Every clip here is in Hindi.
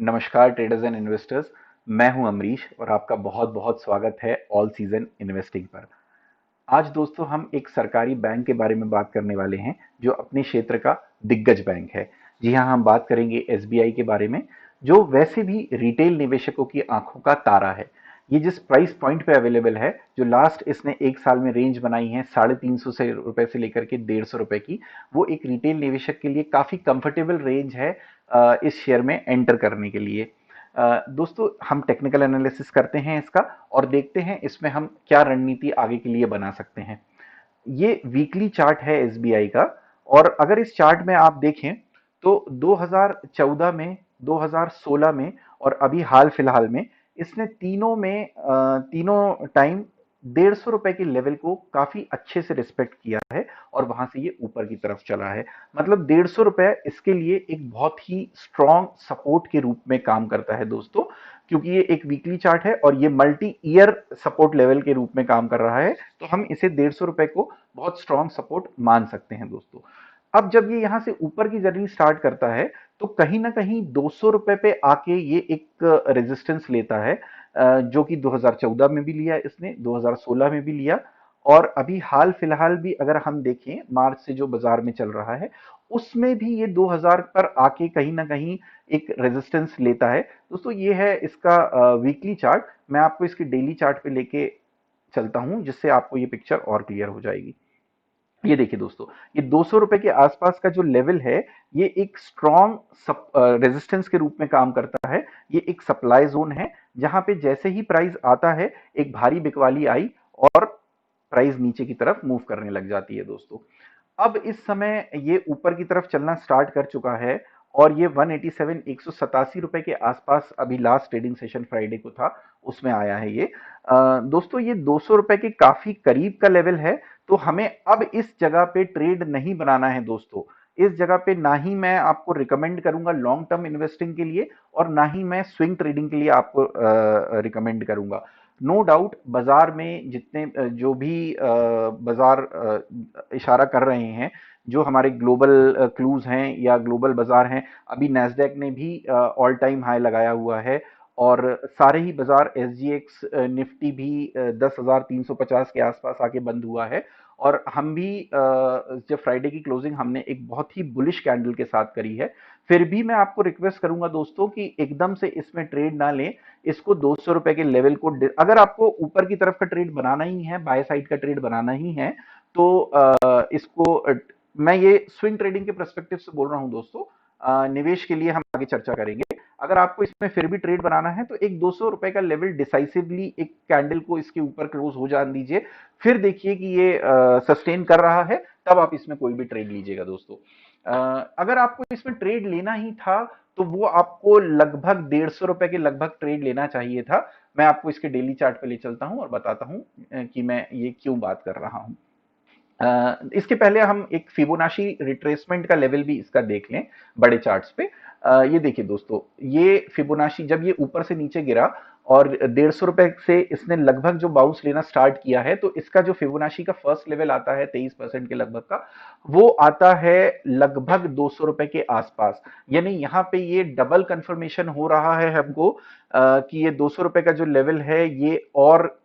नमस्कार ट्रेडर्स एंड इन्वेस्टर्स। मैं हूं अमरीश और आपका बहुत बहुत स्वागत है ऑल सीजन इन्वेस्टिंग पर। आज दोस्तों हम एक सरकारी बैंक के बारे में बात करने वाले हैं जो अपने क्षेत्र का दिग्गज बैंक है। जी हां, हम बात करेंगे एसबीआई के बारे में, जो वैसे भी रिटेल निवेशकों की आंखों का तारा है। ये जिस प्राइस पॉइंट पे अवेलेबल है, जो लास्ट इसने एक साल में रेंज बनाई है 350 से रुपए से लेकर के 150 रुपए की, वो एक रिटेल निवेशक के लिए काफी कंफर्टेबल रेंज है इस शेयर में एंटर करने के लिए। दोस्तों, हम टेक्निकल एनालिसिस करते हैं इसका और देखते हैं इसमें हम क्या रणनीति आगे के लिए बना सकते हैं। ये वीकली चार्ट है एसबीआई का, और अगर इस चार्ट में आप देखें तो 2014 में, 2016 में और अभी हाल फिलहाल में इसने तीनों टाइम 150 रुपए के लेवल को काफी अच्छे से रिस्पेक्ट किया है और वहां से ये ऊपर की तरफ चला है। मतलब 150 रुपए इसके लिए एक बहुत ही स्ट्रॉन्ग सपोर्ट के रूप में काम करता है दोस्तों, क्योंकि ये एक वीकली चार्ट है और ये मल्टी ईयर सपोर्ट लेवल के रूप में काम कर रहा है। तो हम इसे 150 रुपए को बहुत स्ट्रॉन्ग सपोर्ट मान सकते हैं दोस्तों। अब जब ये यहां से ऊपर की जर्नी स्टार्ट करता है तो कहीं ना कहीं 200 रुपए पे आके ये एक रेजिस्टेंस लेता है, जो कि 2014 में भी लिया इसने, 2016 में भी लिया, और अभी हाल फिलहाल भी अगर हम देखें मार्च से जो बाजार में चल रहा है उसमें भी ये 2000 पर आके कहीं ना कहीं एक रेजिस्टेंस लेता है। दोस्तों, ये है इसका वीकली चार्ट। मैं आपको इसके डेली चार्ट पे लेके चलता हूं जिससे आपको ये पिक्चर और क्लियर हो जाएगी। ये देखिए दोस्तों, ये 200 रुपए के आसपास का जो लेवल है, ये एक स्ट्रॉन्ग रेजिस्टेंस के रूप में काम करता है। ये एक सप्लाई जोन है जहां पे जैसे ही प्राइस आता है एक भारी बिकवाली आई और प्राइस नीचे की तरफ मूव करने लग जाती है दोस्तों। अब इस समय ये ऊपर की तरफ चलना स्टार्ट कर चुका है और ये 187 187 रुपए के आसपास अभी लास्ट ट्रेडिंग सेशन फ्राइडे को था, उसमें आया है ये। दोस्तों, ये 200 रुपए के काफी करीब का लेवल है। तो हमें अब इस जगह पे ट्रेड नहीं बनाना है दोस्तों। इस जगह पे ना ही मैं आपको रिकमेंड करूंगा लॉन्ग टर्म इन्वेस्टिंग के लिए और ना ही मैं स्विंग ट्रेडिंग के लिए आपको रिकमेंड करूंगा। नो डाउट बाजार में जितने जो भी बाजार इशारा कर रहे हैं, जो हमारे ग्लोबल क्लूज हैं या ग्लोबल बाजार हैं, अभी नैस्डैक ने भी ऑल टाइम हाई लगाया हुआ है और सारे ही बाजार एसजीएक्स निफ्टी भी 10,350 के आसपास आके बंद हुआ है। और हम भी जब फ्राइडे की क्लोजिंग हमने एक बहुत ही बुलिश कैंडल के साथ करी है। फिर भी मैं आपको रिक्वेस्ट करूंगा दोस्तों कि एकदम से इसमें ट्रेड ना लें। इसको 200 रुपए के लेवल को अगर आपको ऊपर की तरफ का ट्रेड बनाना ही है, बाय साइड का ट्रेड बनाना ही है, तो इसको मैं ये स्विंग ट्रेडिंग के पर्सपेक्टिव से बोल रहा हूं दोस्तों। निवेश के लिए हम आगे चर्चा करेंगे। अगर आपको इसमें फिर भी ट्रेड बनाना है तो एक 200 रुपए का लेवल डिसाइसिवली एक कैंडल को इसके ऊपर क्लोज हो जाने दीजिए। फिर देखिए कि ये सस्टेन कर रहा है, तब आप इसमें कोई भी ट्रेड लीजिएगा दोस्तों। अगर आपको इसमें ट्रेड लेना ही था तो वो आपको लगभग 150 रुपए के लगभग ट्रेड लेना चाहिए था। मैं आपको इसके डेली चार्ट पे ले चलता हूं और बताता हूं कि मैं ये क्यों बात कर रहा हूं। इसके पहले हम एक फिबोनाची रिट्रेसमेंट का लेवल भी इसका देख लें बड़े चार्ट्स पे। ये देखिए दोस्तों, ये फिबोनाची जब ये ऊपर से नीचे गिरा और 150 रुपए से इसने लगभग जो बाउंस लेना स्टार्ट किया है, तो इसका जो फिबोनाची का फर्स्ट लेवल आता है 23% के लगभग का, वो आता है लगभग 200 रुपए के आसपास। यानी यहाँ पे ये डबल कंफर्मेशन हो रहा है हमको कि ये 200 रुपए का जो लेवल है ये और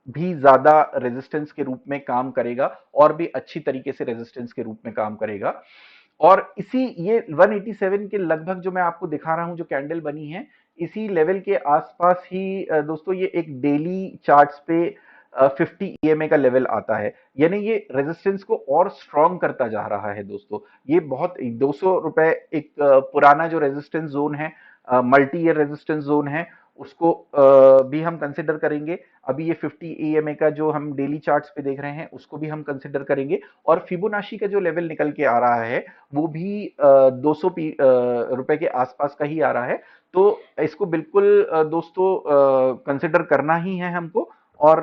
भी ज्यादा रेजिस्टेंस के रूप में काम करेगा और भी अच्छी तरीके से रेजिस्टेंस के रूप में काम करेगा। और इसी ये 187 के लगभग जो मैं आपको दिखा रहा हूं जो कैंडल बनी है, इसी लेवल के आसपास ही दोस्तों ये एक डेली चार्ट्स पे 50 ईएमए का लेवल आता है। यानी ये रेजिस्टेंस को और स्ट्रॉन्ग करता जा रहा है दोस्तों। ये बहुत 200 रुपए एक पुराना जो रेजिस्टेंस जोन है, मल्टी ईयर रेजिस्टेंस जोन है, उसको भी हम कंसिडर करेंगे। अभी ये 50 ईएमए का जो हम डेली चार्ट्स पे देख रहे हैं उसको भी हम कंसिडर करेंगे। और फिबोनाची का जो लेवल निकल के आ रहा है वो भी 200 रुपए के आसपास का ही आ रहा है। तो इसको बिल्कुल दोस्तों कंसिडर करना ही है हमको। और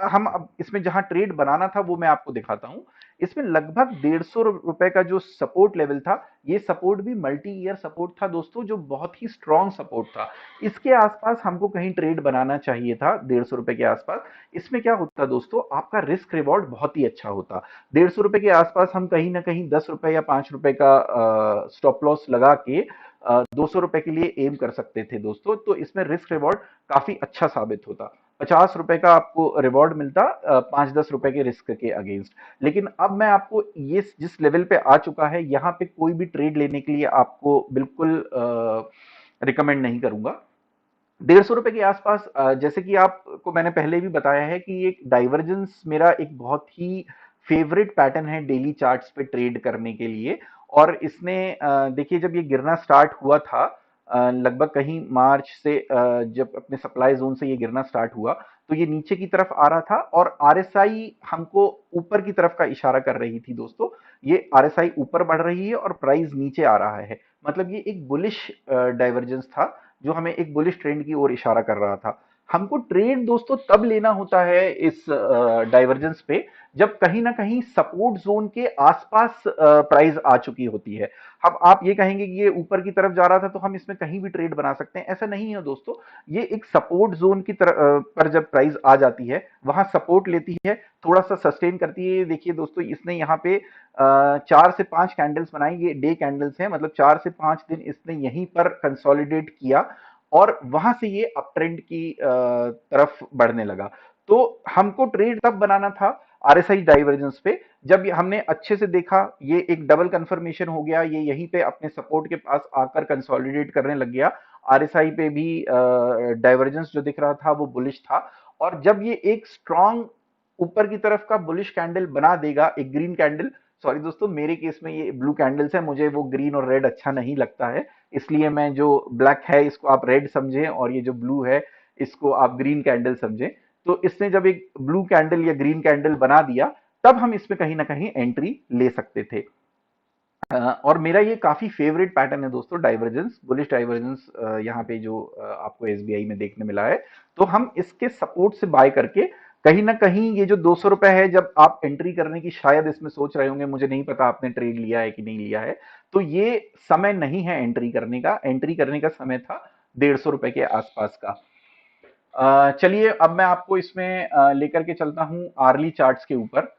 हम अब इसमें जहां ट्रेड बनाना था वो मैं आपको दिखाता हूं। इसमें लगभग 150 रुपए का जो सपोर्ट लेवल था, ये सपोर्ट भी मल्टी ईयर सपोर्ट था दोस्तों, जो बहुत ही स्ट्रॉन्ग सपोर्ट था। इसके आसपास हमको कहीं ट्रेड बनाना चाहिए था 150 रुपए के आसपास। इसमें क्या होता दोस्तों, आपका रिस्क रिवॉर्ड बहुत ही अच्छा होता। 150 रुपए के आसपास हम कहीं ना कहीं 10 रुपए या 5 रुपए का स्टॉप लॉस लगा के ₹200 के लिए एम कर सकते थे दोस्तों, तो इसमें रिस्क रिवॉर्ड काफी अच्छा साबित होता। ₹50 का आपको रिवॉर्ड मिलता 5-10 रुपए के रिस्क के अगेंस्ट। लेकिन अब मैं आपको ये जिस लेवल पे आ चुका है, यहाँ पे कोई भी ट्रेड लेने के लिए आपको बिल्कुल रिकमेंड नहीं करूंगा। ₹150 के आसपास, जैसे कि आपको मैंने पहले भी बताया है कि एक डाइवर्जेंस मेरा एक बहुत ही फेवरेट पैटर्न है डेली चार्ट्स पे ट्रेड करने के लिए। और इसने देखिए जब ये गिरना स्टार्ट हुआ था, लगभग कहीं मार्च से, जब अपने सप्लाई जोन से ये गिरना स्टार्ट हुआ, तो ये नीचे की तरफ आ रहा था और आरएसआई हमको ऊपर की तरफ का इशारा कर रही थी दोस्तों। ये आरएसआई ऊपर बढ़ रही है और प्राइस नीचे आ रहा है, मतलब ये एक बुलिश डाइवर्जेंस था जो हमें एक बुलिश ट्रेंड की ओर इशारा कर रहा था। हमको ट्रेड दोस्तों तब लेना होता है इस डाइवर्जेंस पे, जब कहीं ना कहीं सपोर्ट जोन के आसपास प्राइस आ चुकी होती है। अब आप ये कहेंगे कि ये ऊपर की तरफ जा रहा था तो हम इसमें कहीं भी ट्रेड बना सकते हैं, ऐसा नहीं है दोस्तों। ये एक सपोर्ट जोन की तरफ पर जब प्राइस आ जाती है, वहां सपोर्ट लेती है, थोड़ा सा सस्टेन करती है। देखिए दोस्तों, इसने यहाँ पे 4 से 5 कैंडल्स बनाई, ये डे कैंडल्स हैं, मतलब 4 से 5 दिन इसने यहीं पर कंसोलिडेट किया और वहां से ये अप ट्रेंड की तरफ बढ़ने लगा। तो हमको ट्रेड तब बनाना था आरएसआई डाइवर्जेंस पे, जब हमने अच्छे से देखा ये एक डबल कंफर्मेशन हो गया, ये यहीं पे अपने सपोर्ट के पास आकर कंसोलिडेट करने लग गया। आरएसआई पे भी डाइवर्जेंस जो दिख रहा था वो बुलिश था। और जब ये एक स्ट्रॉन्ग ऊपर की तरफ का बुलिश कैंडल बना देगा, एक ग्रीन कैंडल, सॉरी दोस्तों मेरे केस में ये ब्लू कैंडल्स है, मुझे वो ग्रीन और रेड अच्छा नहीं लगता है, इसलिए मैं जो ब्लैक है इसको आप रेड समझें और ये जो ब्लू है इसको आप ग्रीन कैंडल समझें। तो इसने जब एक ब्लू कैंडल या ग्रीन कैंडल बना दिया, तब हम इसमें कहीं ना कहीं एंट्री ले सकते थे। और मेरा ये काफी फेवरेट पैटर्न है दोस्तों, डाइवर्जेंस, बुलिश डाइवर्जेंस, यहाँ पे जो आपको एसबीआई में देखने मिला है। तो हम इसके सपोर्ट से बाय करके कहीं ना कहीं ये जो ₹200 है, जब आप एंट्री करने की शायद इसमें सोच रहे होंगे, मुझे नहीं पता आपने ट्रेड लिया है कि नहीं लिया है, तो ये समय नहीं है एंट्री करने का। एंट्री करने का समय था ₹150 के आसपास का। चलिए अब मैं आपको इसमें लेकर के चलता हूं आर्ली चार्ट्स के ऊपर।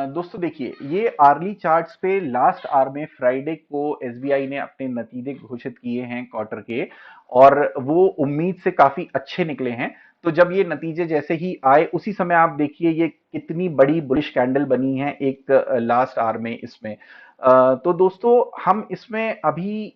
दोस्तों देखिए, ये आर्ली चार्ट्स पे लास्ट आवर में फ्राइडे को एसबीआई ने अपने नतीजे घोषित किए हैं क्वार्टर के, और वो उम्मीद से काफी अच्छे निकले हैं। तो जब ये नतीजे जैसे ही आए, उसी समय आप देखिए ये कितनी बड़ी बुलिश कैंडल बनी है एक लास्ट आवर में इसमें। तो दोस्तों हम इसमें अभी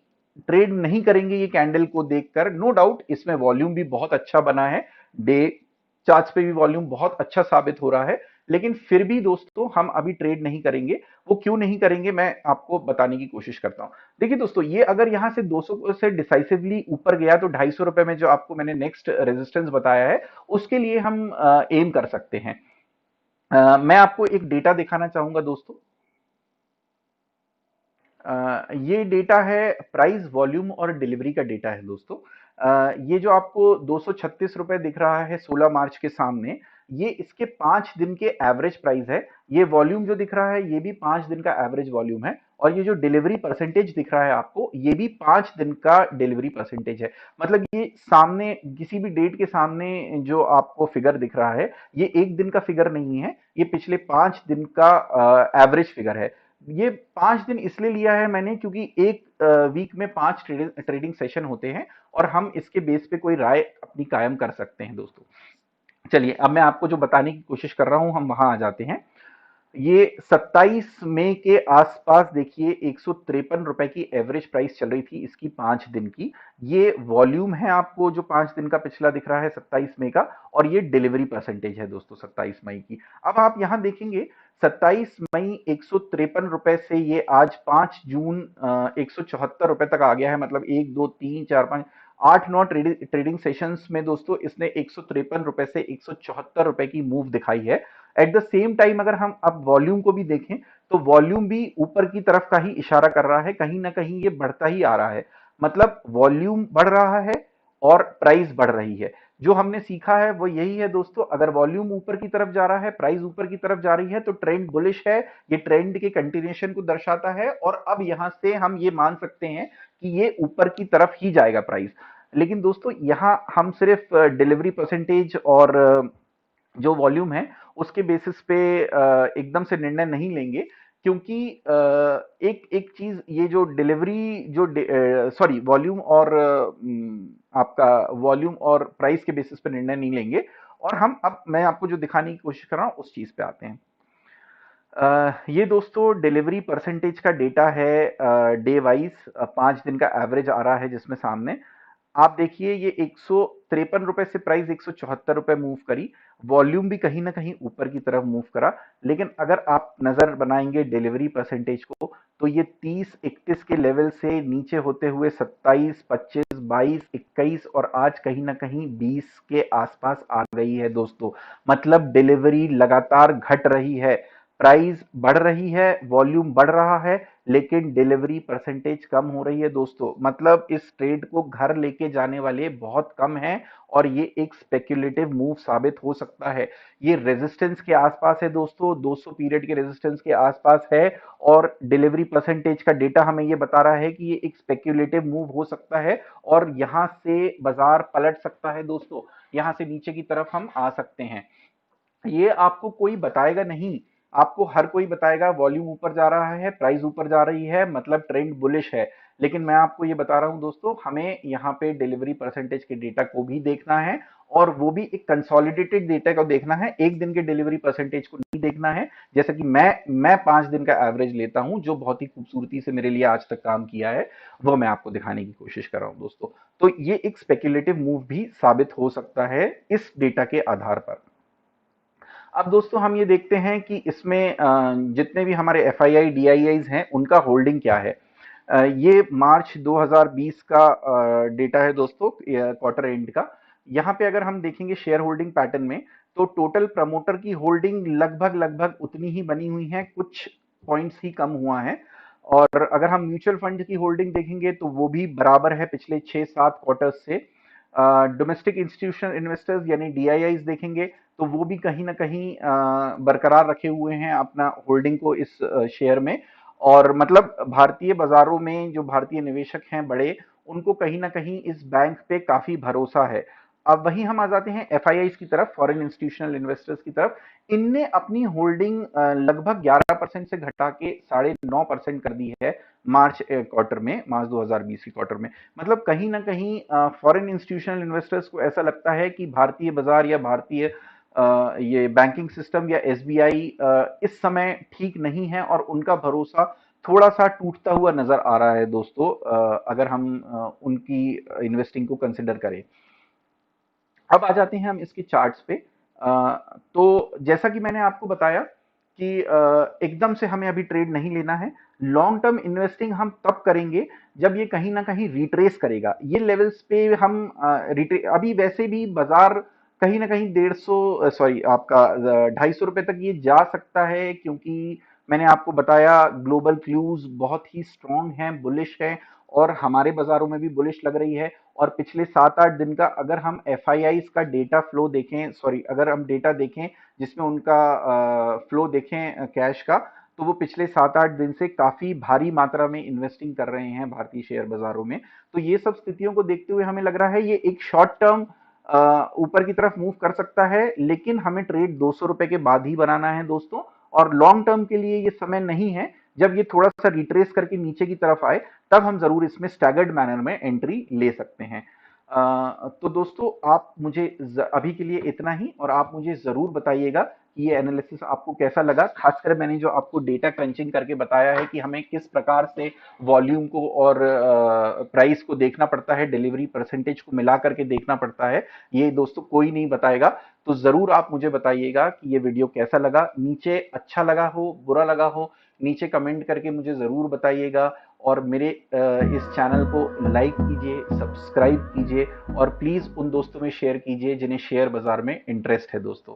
ट्रेड नहीं करेंगे ये कैंडल को देखकर। नो डाउट इसमें वॉल्यूम भी बहुत अच्छा बना है, डे चार्ट्स पे भी वॉल्यूम बहुत अच्छा साबित हो रहा है, लेकिन फिर भी दोस्तों हम अभी ट्रेड नहीं करेंगे। वो क्यों नहीं करेंगे मैं आपको बताने की कोशिश करता हूं। देखिए दोस्तों, ये अगर यहां से 200 से डिसाइसिवली ऊपर गया तो ₹250 में जो आपको मैंने नेक्स्ट रेजिस्टेंस बताया है, उसके लिए हम एम कर सकते हैं। मैं आपको एक डेटा दिखाना चाहूंगा दोस्तों। ये डेटा है प्राइस, वॉल्यूम और डिलीवरी का डेटा है दोस्तों। ये जो आपको ₹236 दिख रहा है 16 मार्च के सामने, ये इसके 5 दिन के एवरेज प्राइस है। ये वॉल्यूम जो दिख रहा है ये भी 5 दिन का एवरेज वॉल्यूम है, और ये जो डिलीवरी परसेंटेज दिख रहा है आपको, ये भी 5 दिन का डिलीवरी परसेंटेज है। मतलब ये सामने किसी भी डेट के सामने जो आपको फिगर दिख रहा है, ये एक दिन का फिगर नहीं है, ये पिछले 5 दिन का एवरेज फिगर है। ये 5 दिन इसलिए लिया है मैंने क्योंकि एक वीक में 5 ट्रेडिंग सेशन होते हैं, और हम इसके बेस पे कोई राय अपनी कायम कर सकते हैं दोस्तों। चलिए अब मैं आपको जो बताने की कोशिश कर रहा हूं, हम वहां आ जाते हैं। ये 27 मई के आसपास देखिए ₹153 की एवरेज प्राइस चल रही थी इसकी 5 दिन की। ये वॉल्यूम है आपको जो 5 दिन का पिछला दिख रहा है 27 मई का, और ये डिलीवरी परसेंटेज है दोस्तों 27 मई की। अब आप यहां देखेंगे 27 मई ₹153 से ये आज 5 जून ₹174 तक आ गया है। मतलब 1 2 3 4 5 8 9 ट्रेडिंग सेशंस में दोस्तों इसने ₹153 से ₹174 की मूव दिखाई है। एट द सेम टाइम अगर हम अब वॉल्यूम को भी देखें, तो वॉल्यूम भी ऊपर की तरफ का ही इशारा कर रहा है, कहीं ना कहीं ये बढ़ता ही आ रहा है। मतलब वॉल्यूम बढ़ रहा है और प्राइस बढ़ रही है। जो हमने सीखा है वो यही है दोस्तों, अगर वॉल्यूम ऊपर की तरफ जा रहा है, प्राइस ऊपर की तरफ जा रही है, तो ट्रेंड बुलिश है। ये ट्रेंड के कंटिन्यूएशन को दर्शाता है, और अब यहां से हम ये मान सकते हैं कि ये ऊपर की तरफ ही जाएगा प्राइस। लेकिन दोस्तों यहां हम सिर्फ डिलीवरी परसेंटेज और जो वॉल्यूम है उसके बेसिस पे एकदम से निर्णय नहीं लेंगे, क्योंकि एक एक चीज, ये जो डिलीवरी जो सॉरी वॉल्यूम और आपका वॉल्यूम और प्राइस के बेसिस पे निर्णय नहीं लेंगे। और हम अब मैं आपको जो दिखाने की कोशिश कर रहा हूं उस चीज पे आते हैं। ये दोस्तों डिलीवरी परसेंटेज का डेटा है, डे वाइज 5 दिन का एवरेज आ रहा है जिसमें सामने आप देखिए ये 153 रुपए से प्राइस 174 रुपए मूव करी। वॉल्यूम भी कहीं ना कहीं ऊपर की तरफ मूव करा। लेकिन अगर आप नजर बनाएंगे डिलीवरी परसेंटेज को, तो ये 30-31 के लेवल से नीचे होते हुए 27, 25, 22, 21 और आज कहीं ना कहीं 20 के आसपास आ गई है दोस्तों। मतलब डिलीवरी लगातार घट रही है, प्राइस बढ़ रही है, वॉल्यूम बढ़ रहा है, लेकिन डिलीवरी परसेंटेज कम हो रही है दोस्तों। मतलब इस ट्रेड को घर लेके जाने वाले बहुत कम हैं और ये एक स्पेक्युलेटिव मूव साबित हो सकता है। ये रेजिस्टेंस के आसपास है दोस्तों, 200 पीरियड के रेजिस्टेंस के आसपास है। और डिलीवरी परसेंटेज का डेटा हमें ये बता रहा है कि ये एक स्पेक्युलेटिव मूव हो सकता है और यहां से बाजार पलट सकता है दोस्तों। यहां से नीचे की तरफ हम आ सकते हैं। ये आपको कोई बताएगा नहीं, आपको हर कोई बताएगा वॉल्यूम ऊपर जा रहा है, प्राइस ऊपर जा रही है, मतलब ट्रेंड बुलिश है। लेकिन मैं आपको ये बता रहा हूं दोस्तों, हमें यहाँ पे डिलीवरी परसेंटेज के डेटा को भी देखना है और वो भी एक कंसोलिडेटेड डेटा को देखना है, एक दिन के डिलीवरी परसेंटेज को नहीं देखना है। जैसे कि मैं 5 दिन का एवरेज लेता हूं जो बहुत ही खूबसूरती से मेरे लिए आज तक काम किया है, वो मैं आपको दिखाने की कोशिश कर रहा हूं दोस्तों। तो ये एक स्पेक्युलेटिव मूव भी साबित हो सकता है इस डेटा के आधार पर। अब दोस्तों हम ये देखते हैं कि इसमें जितने भी हमारे F I I D I eyes हैं उनका होल्डिंग क्या है। ये मार्च 2020 का डेटा है दोस्तों, क्वार्टर एंड का। यहाँ पे अगर हम देखेंगे शेयर होल्डिंग पैटर्न में, तो टोटल प्रमोटर की होल्डिंग लगभग लगभग उतनी ही बनी हुई है, कुछ पॉइंट्स ही कम हुआ है। और अगर हम म्यूचुअल फंड की होल्डिंग देखेंगे तो वो भी बराबर है पिछले 6-7 क्वार्टर्स से। डोमेस्टिक इंस्टीट्यूशनल इन्वेस्टर्स यानी डीआईआईज देखेंगे तो वो भी कहीं ना कहीं बरकरार रखे हुए हैं अपना होल्डिंग को इस शेयर में। और मतलब भारतीय बाजारों में जो भारतीय निवेशक हैं बड़े, उनको कहीं ना कहीं इस बैंक पे काफी भरोसा है। अब वहीं हम आ जाते हैं एफआईआईज की तरफ, फॉरेन इंस्टीट्यूशनल इन्वेस्टर्स की तरफ। इनने अपनी होल्डिंग लगभग 11% से घटा के 9.5% कर दी है मार्च क्वार्टर में, मार्च 2020 के क्वार्टर में। मतलब कहीं ना कहीं फॉरेन इंस्टीट्यूशनल इन्वेस्टर्स को ऐसा लगता है कि भारतीय बाजार या भारतीय ये बैंकिंग सिस्टम या एसबीआई इस समय ठीक नहीं है और उनका भरोसा थोड़ा सा टूटता हुआ नजर आ रहा है दोस्तों, अगर हम उनकी इन्वेस्टिंग को कंसिडर करें। अब आ जाते हैं हम इसके चार्ट्स पे। तो जैसा कि मैंने आपको बताया कि एकदम से हमें अभी ट्रेड नहीं लेना है। लॉन्ग टर्म इन्वेस्टिंग हम तब करेंगे जब ये कहीं ना कहीं रिट्रेस करेगा। ये लेवल्स पे हम अभी वैसे भी बाजार कहीं ना कहीं 150, सॉरी आपका 250 रुपए तक ये जा सकता है, क्योंकि मैंने आपको बताया ग्लोबल क्लूज बहुत ही स्ट्रांग हैं, बुलिश है और हमारे बाजारों में भी बुलिश लग रही है। और पिछले 7-8 दिन का अगर हम एफ का डेटा फ्लो देखें, सॉरी अगर हम डेटा देखें जिसमें उनका फ्लो देखें कैश का, तो वो पिछले 7-8 दिन से काफी भारी मात्रा में इन्वेस्टिंग कर रहे हैं भारतीय शेयर बाजारों में। तो ये सब स्थितियों को देखते हुए हमें लग रहा है ये एक शॉर्ट टर्म ऊपर की तरफ मूव कर सकता है, लेकिन हमें ट्रेड 200 रुपए के बाद ही बनाना है दोस्तों। और लॉन्ग टर्म के लिए ये समय नहीं है। जब ये थोड़ा सा रिट्रेस करके नीचे की तरफ आए, तब हम जरूर इसमें स्टैगर्ड मैनर में एंट्री ले सकते हैं। तो दोस्तों आप मुझे अभी के लिए इतना ही, और आप मुझे जरूर बताइएगा कि ये एनालिसिस आपको कैसा लगा। खासकर मैंने जो आपको डेटा क्रंचिंग करके बताया है कि हमें किस प्रकार से वॉल्यूम को और प्राइस को देखना पड़ता है, डिलीवरी परसेंटेज को मिला करके देखना पड़ता है, ये दोस्तों कोई नहीं बताएगा। तो जरूर आप मुझे बताइएगा कि ये वीडियो कैसा लगा। नीचे अच्छा लगा हो, बुरा लगा हो, नीचे कमेंट करके मुझे जरूर बताइएगा। और मेरे इस चैनल को लाइक कीजिए, सब्सक्राइब कीजिए और प्लीज उन दोस्तों में शेयर कीजिए जिन्हें शेयर बाजार में इंटरेस्ट है दोस्तों।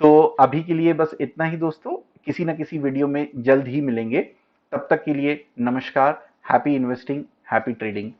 तो अभी के लिए बस इतना ही दोस्तों, किसी न किसी वीडियो में जल्द ही मिलेंगे। तब तक के लिए नमस्कार। Happy investing, happy trading.